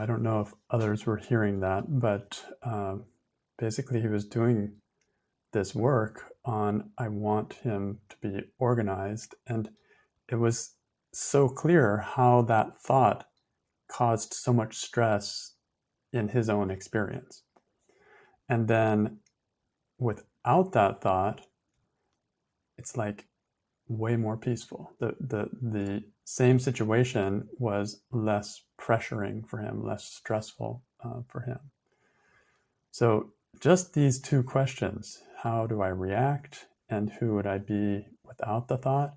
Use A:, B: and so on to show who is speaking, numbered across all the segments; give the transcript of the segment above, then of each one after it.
A: I don't know if others were hearing that, but basically he was doing this work on I want him to be organized. And it was so clear how that thought caused so much stress in his own experience. And then without that thought, it's like way more peaceful. The same situation was less pressuring for him, less stressful for him. So just these two questions, how do I react and who would I be without the thought,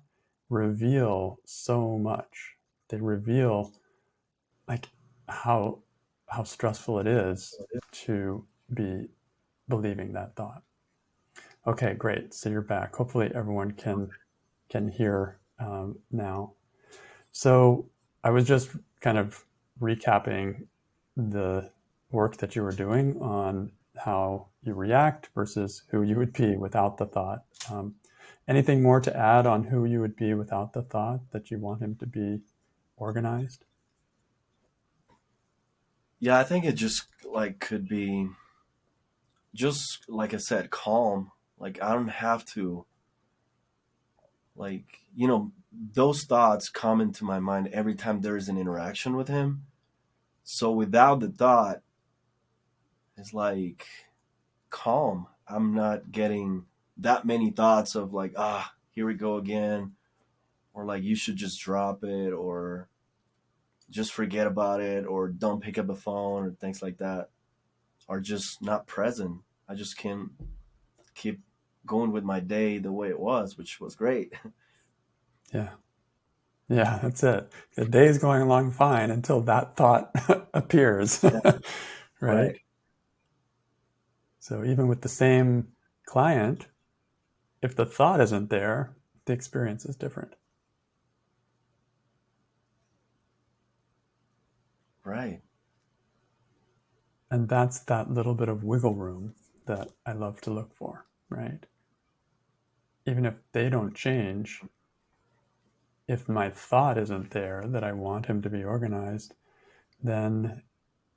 A: reveal so much. They reveal like how stressful it is to be believing that thought. Okay, great. So you're back. Hopefully everyone can hear now. So I was just kind of recapping the work that you were doing on how you react versus who you would be without the thought. Anything more to add on who you would be without the thought that you want him to be organized?
B: Yeah, I think it just like could be just like I said, calm. Like I don't have to like those thoughts come into my mind every time there is an interaction with him. So without the thought, it's like calm. I'm not getting that many thoughts of like, here we go again, or like you should just drop it, or just forget about it, or don't pick up the phone, or things like that are just not present. I just can keep going with my day the way it was, which was great.
A: Yeah. Yeah, that's it. The day is going along fine until that thought appears,
B: Yeah,
A: right?
B: right.
A: So even with the same client, if the thought isn't there, the experience is different.
B: Right.
A: And that's that little bit of wiggle room that I love to look for, right? Even if they don't change, if my thought isn't there that I want him to be organized, then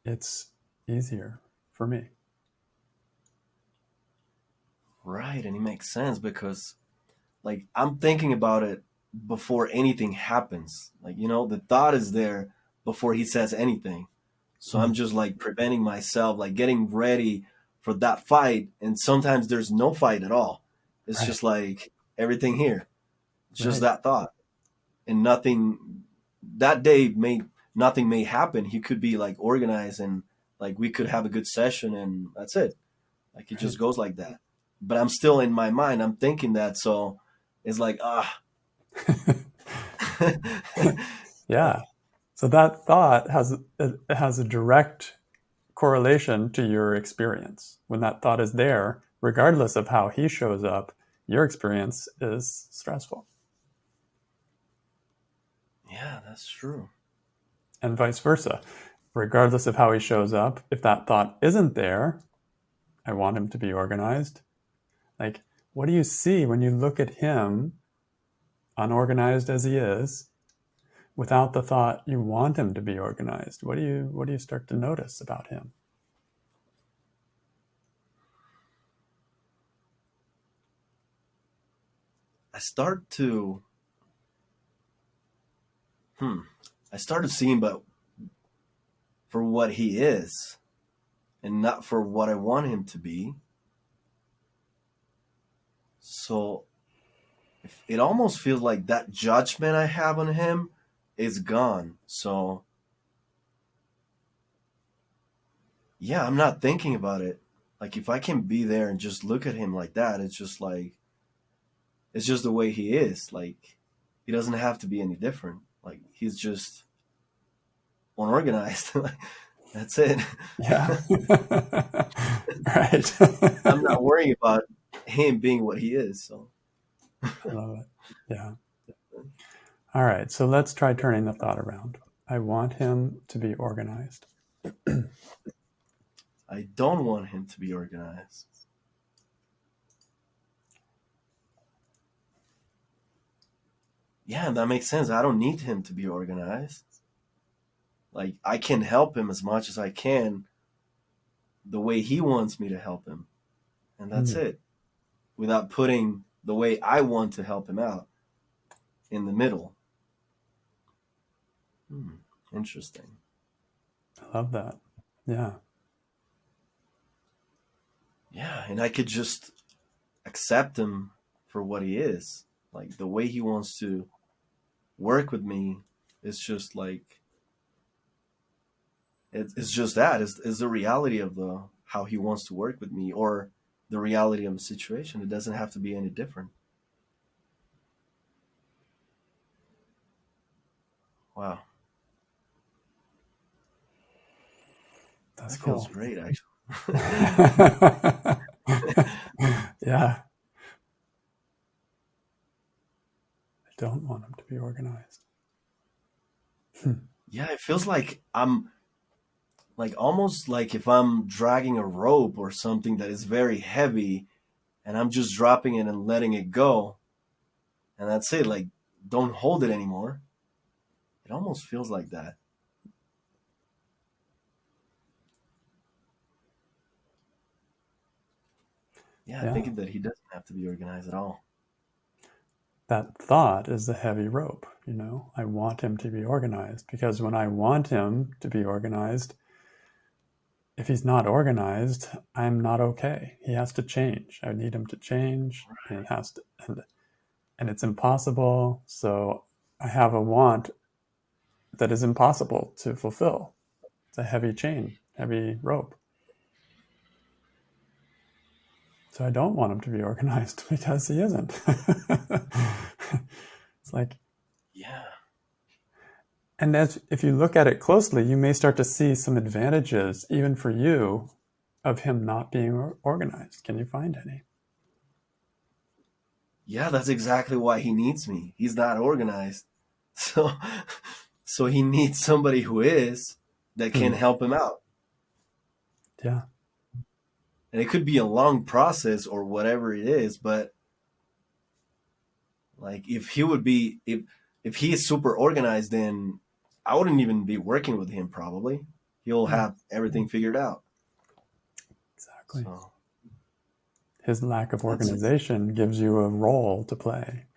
A: it's easier for me.
B: Right. And it makes sense because like I'm thinking about it before anything happens. Like, the thought is there before he says anything. So I'm
A: Mm,
B: just like preventing myself, like getting ready for that fight. And sometimes there's no fight at all. It's
A: right,
B: just like everything here. It's just
A: right,
B: that thought. And nothing that day may nothing may happen. He could be like organized and like we could have a good session and that's it. Like it
A: right.
B: just goes like that. But I'm still in my mind, I'm thinking that, so it's like
A: Yeah. So that thought has a direct correlation to your experience. When that thought is there, regardless of how he shows up, your experience is stressful.
B: yeah, that's true.
A: And vice versa. Regardless of how he shows up, if that thought isn't there, I want him to be organized. Like, what do you see when you look at him, unorganized as he is, without the thought you want him to be organized? What do you start to notice about him?
B: I start to hmm I start to see him but for what he is and not for what I want him to be. So it almost feels like that judgment I have on him is gone. So yeah, I'm not thinking about it. Like if I can be there and just look at him like that, it's just like it's just the way he is. Like he doesn't have to be any different. Like he's just unorganized. That's it.
A: Yeah. Right.
B: I'm not worrying about him being what he is. So
A: I love it. Yeah. All right. So let's try turning the thought around. I want him to be organized.
B: I don't want him to be organized. Yeah, that makes sense. I don't need him to be organized. Like I can help him as much as I can the way he wants me to help him. And that's
A: Hmm.
B: it. Without putting the way I want to help him out in the middle. Interesting.
A: I love that. Yeah.
B: Yeah, and I could just accept him for what he is. Like the way he wants to work with me is just like it's just that is the reality of the how he wants to work with me, or the reality of the situation. It doesn't have to be any different. Wow,
A: That's
B: that feels
A: cool.
B: great, actually.
A: Yeah. I don't want them to be organized.
B: Yeah, it feels like I'm like almost like if I'm dragging a rope or something that is very heavy, and I'm just dropping it and letting it go, and that's it. Like, don't hold it anymore. It almost feels like that. Yeah,
A: Yeah.
B: thinking that he doesn't have to be organized at all.
A: That thought is the heavy rope. I want him to be organized because when I want him to be organized, if he's not organized, I'm not okay. He has to change. I need him to change, and it has to, and it's impossible. So I have a want that is impossible to fulfill. It's a heavy chain, heavy rope. So I don't want him to be organized because he isn't. It's like,
B: Yeah.
A: and if you look at it closely, you may start to see some advantages, even for you, of him not being organized. Can you find any?
B: Yeah, that's exactly why he needs me. He's not organized. So so he needs somebody who is, that can
A: Hmm.
B: help him out.
A: Yeah.
B: And it could be a long process or whatever it is, but like if he would be if he is super organized, then I wouldn't even be working with him probably. He'll
A: Hmm.
B: have everything figured out.
A: Exactly.
B: So
A: His lack of
B: that's
A: organization gives you a role to play.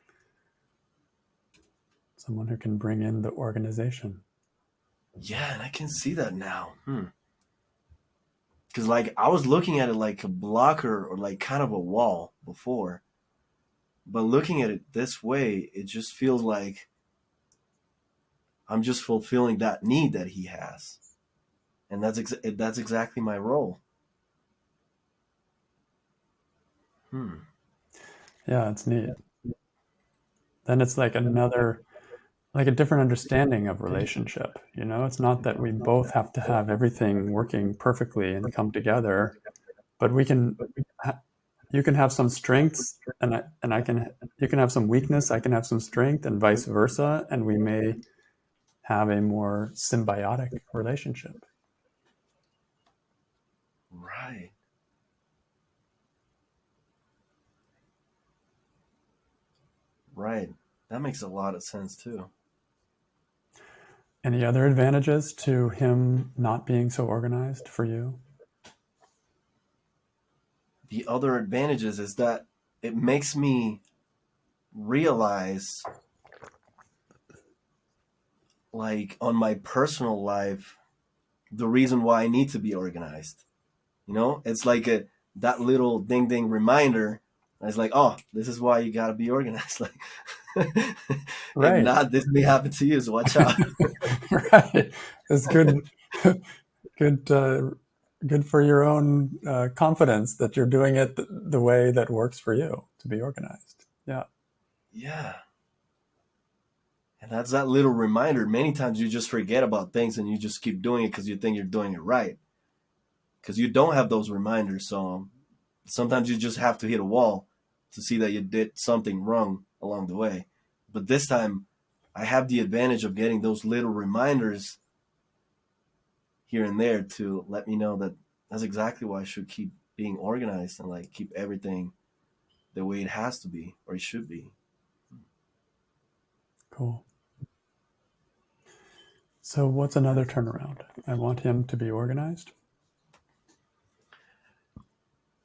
A: Someone who can bring in the organization.
B: yeah, and I can see that now. Because like I was looking at it like a blocker or like kind of a wall before, but looking at it this way, it just feels like I'm just fulfilling that need that he has, and that's exactly my role. Hmm.
A: Yeah, it's neat. Then it's like like a different understanding of relationship. It's not that we both have to have everything working perfectly and come together, but you can have some strengths, and I can, you can have some weakness, I can have some strength, and vice versa, and we may have a more symbiotic relationship.
B: Right. Right. That makes a lot of sense too.
A: Any other advantages to him not being so organized for you?
B: The other advantages is that it makes me realize, like on my personal life, the reason why I need to be organized. It's like a that little ding ding reminder. It's like, oh, this is why you gotta be organized. Like, if
A: Right.
B: not, this may happen to you. So watch out.
A: Right. It's good. Good. Good for your own confidence that you're doing it the way that works for you to be organized. Yeah.
B: Yeah, and that's that little reminder. Many times you just forget about things and you just keep doing it because you think you're doing it right. Because you don't have those reminders. So sometimes you just have to hit a wall to see that you did something wrong along the way. But this time, I have the advantage of getting those little reminders here and there to let me know that that's exactly why I should keep being organized and like keep everything the way it has to be or it should be.
A: Cool. So what's another turnaround? I want him to be organized.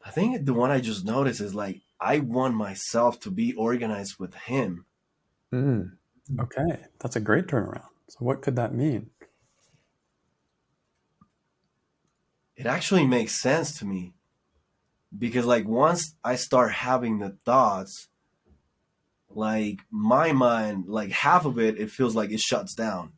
B: I think the one I just noticed is like I want myself to be organized with him.
A: Mm, okay, that's a great turnaround. So what could that mean?
B: It actually makes sense to me because like once I start having the thoughts, like my mind, like half of it feels like it shuts down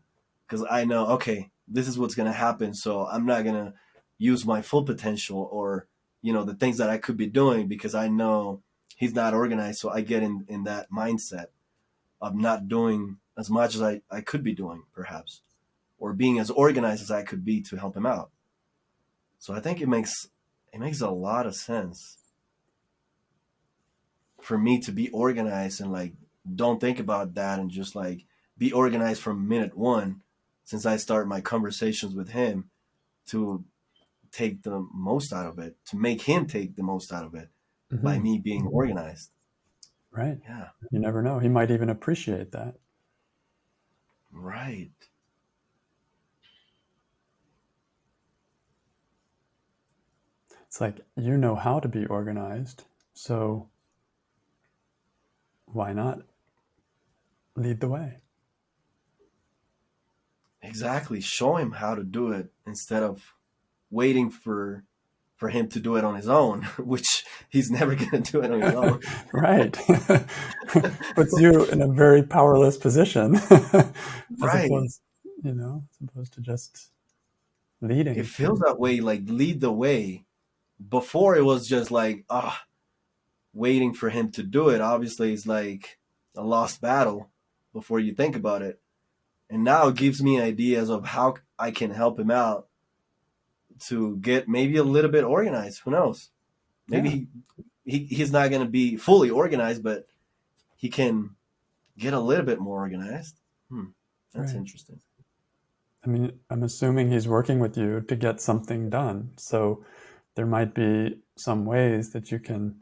B: because I know, okay, this is what's going to happen. So I'm not going to use my full potential or, the things that I could be doing because I know he's not organized. So I get in that mindset of not doing as much as I could be doing, perhaps, or being as organized as I could be to help him out. So I think it makes a lot of sense for me to be organized and like don't think about that and just like be organized from minute one since I start my conversations with him to take the most out of it, to make him take the most out of it by
A: Mm-hmm.
B: me being organized.
A: Right.
B: Yeah,
A: You never know. He might even appreciate that.
B: right.
A: It's like you know how to be organized, so why not lead the way?
B: Exactly. Show him how to do it instead of waiting for him to do it on his own, which he's never going to do it on his own.
A: Right. Puts you in a very powerless position as
B: Right.
A: opposed, as opposed to just
B: It
A: leading.
B: feels that way, like lead the way. Before it was just like, waiting for him to do it. Obviously, it's like a lost battle before you think about it. And now it gives me ideas of how I can help him out to get maybe a little bit organized. Who knows?
A: Yeah,
B: Maybe he's not going to be fully organized, but he can get a little bit more organized. That's
A: right.
B: interesting.
A: I mean, I'm assuming he's working with you to get something done. So there might be some ways that you can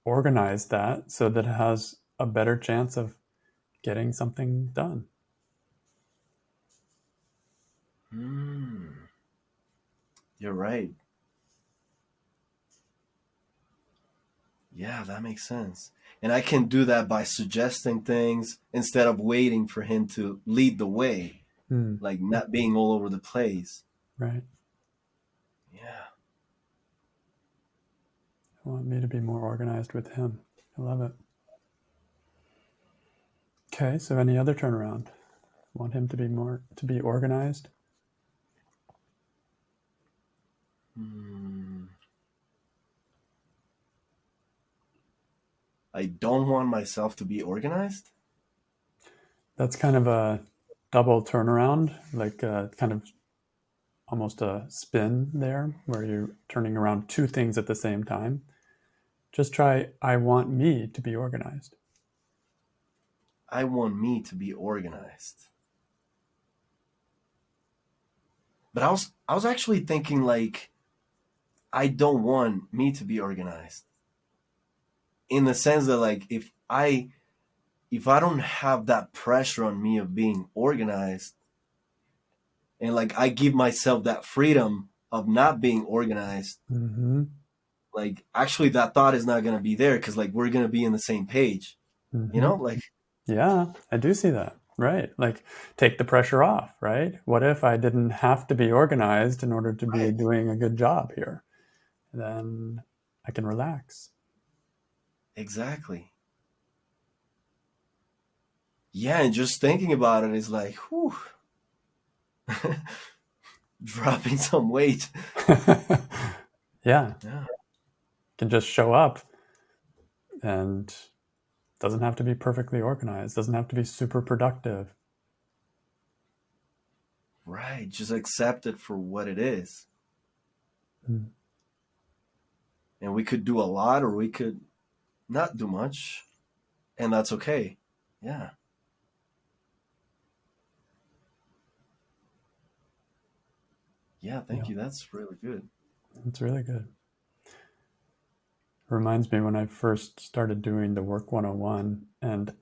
A: organize that so that it has a better chance of getting something done.
B: Hmm. You're right. Yeah, that makes sense. And I can do that by suggesting things instead of waiting for him to lead the way,
A: Hmm.
B: like not being all over the place.
A: Right.
B: Yeah.
A: I want me to be more organized with him. I love it. Okay, so any other turnaround? Want him to be organized?
B: Hmm. I don't want myself to be organized.
A: That's kind of a double turnaround, like kind of almost a spin there, where you're turning around two things at the same time. Just try, I want me to be organized.
B: I want me to be organized. But I was actually thinking like I don't want me to be organized in the sense that like if I don't have that pressure on me of being organized and like I give myself that freedom of not being organized,
A: Mm-hmm.
B: like actually that thought is not going to be there because like we're going to be in the same page,
A: Mm-hmm.
B: like
A: Yeah, I do see that. Right. Like take the pressure off, right? What if I didn't have to be organized in order to be
B: right,
A: doing a good job here? Then I can relax.
B: exactly. Yeah, and just thinking about it is like whew, dropping some weight.
A: Yeah,
B: Yeah,
A: can just show up and doesn't have to be perfectly organized, doesn't have to be super productive.
B: right, just accept it for what it is.
A: Mm.
B: And we could do a lot or we could not do much, and that's okay. Yeah, yeah, thank
A: Yeah,
B: you, that's really good.
A: it's really good. Reminds me when I first started doing the Work 101 and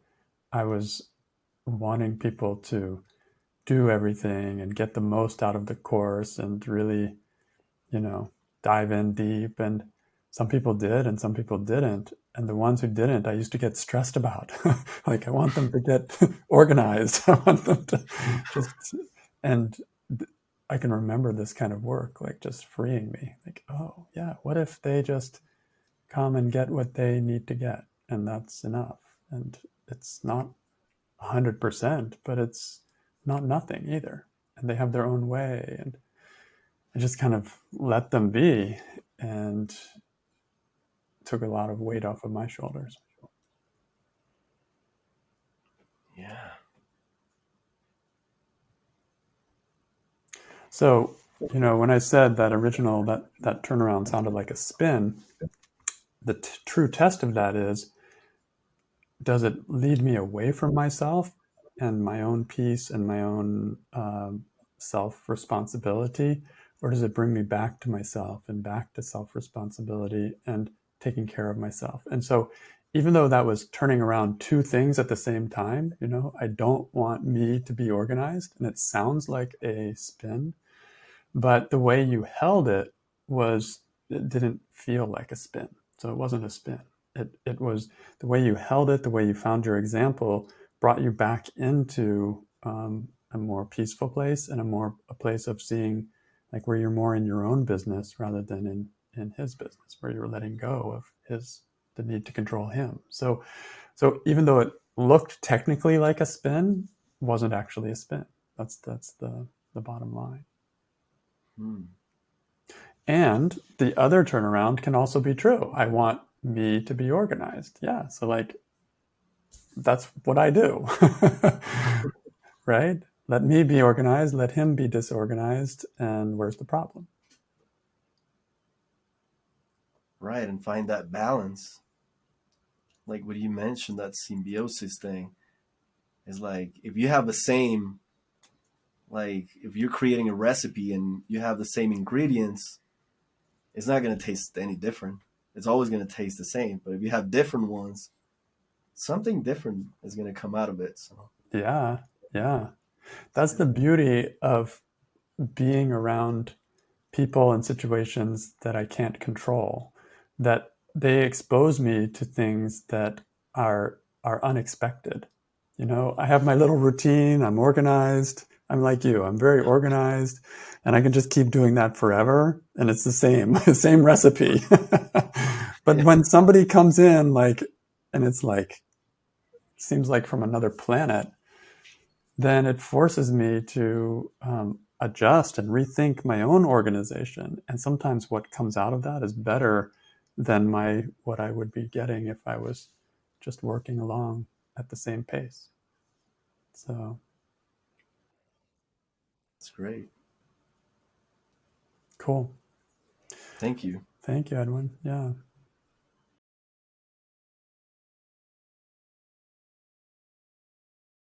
A: I was wanting people to do everything and get the most out of the course and really, you know, dive in deep. And some people did and some people didn't. And the ones who didn't, I used to get stressed about. Like, I want them to get organized. I want them to just, and I can remember this kind of work, like just freeing me. Like, oh, yeah, what if they just come and get what they need to get? And that's enough. And it's not 100%, but it's not nothing either. And they have their own way. And I just kind of let them be and took a lot of weight off of my shoulders.
B: Yeah.
A: So, you know, when I said that original, that turnaround sounded like a spin, the true test of that is, does it lead me away from myself and my own peace and my own self responsibility? Or does it bring me back to myself and back to self responsibility and taking care of myself? And so, even though that was turning around two things at the same time, you know, I don't want me to be organized. And it sounds like a spin, but the way you held it was, it didn't feel like a spin. So it wasn't a spin. It was the way you held it, the way you found your example brought you back into a more peaceful place and a place of seeing, like, where you're more in your own business rather than in his business, where you're letting go of the need to control him. So even though it looked technically like a spin, wasn't actually a spin. That's the bottom line.
B: Hmm.
A: And the other turnaround can also be true. I want me to be organized. Yeah. So, like, that's what I do. Right? Let me be organized, let him be disorganized. And where's the problem?
B: Right. And find that balance. Like what you mentioned, that symbiosis thing is like if you have the same, like if you're creating a recipe and you have the same ingredients, it's not going to taste any different. It's always going to taste the same. But if you have different ones, something different is going to come out of it. So,
A: Yeah. Yeah. That's the beauty of being around people and situations that I can't control, that they expose me to things that are unexpected. You know, I have my little routine, I'm organized. I'm like you, I'm very organized, and I can just keep doing that forever, and it's the same, the same recipe. But
B: yeah.
A: when somebody comes in, like, and it's like, seems like from another planet, then it forces me to adjust and rethink my own organization. And sometimes what comes out of that is better than my what I would be getting if I was just working along at the same pace. So
B: It's great.
A: cool.
B: Thank you.
A: Thank you, Edwin. Yeah.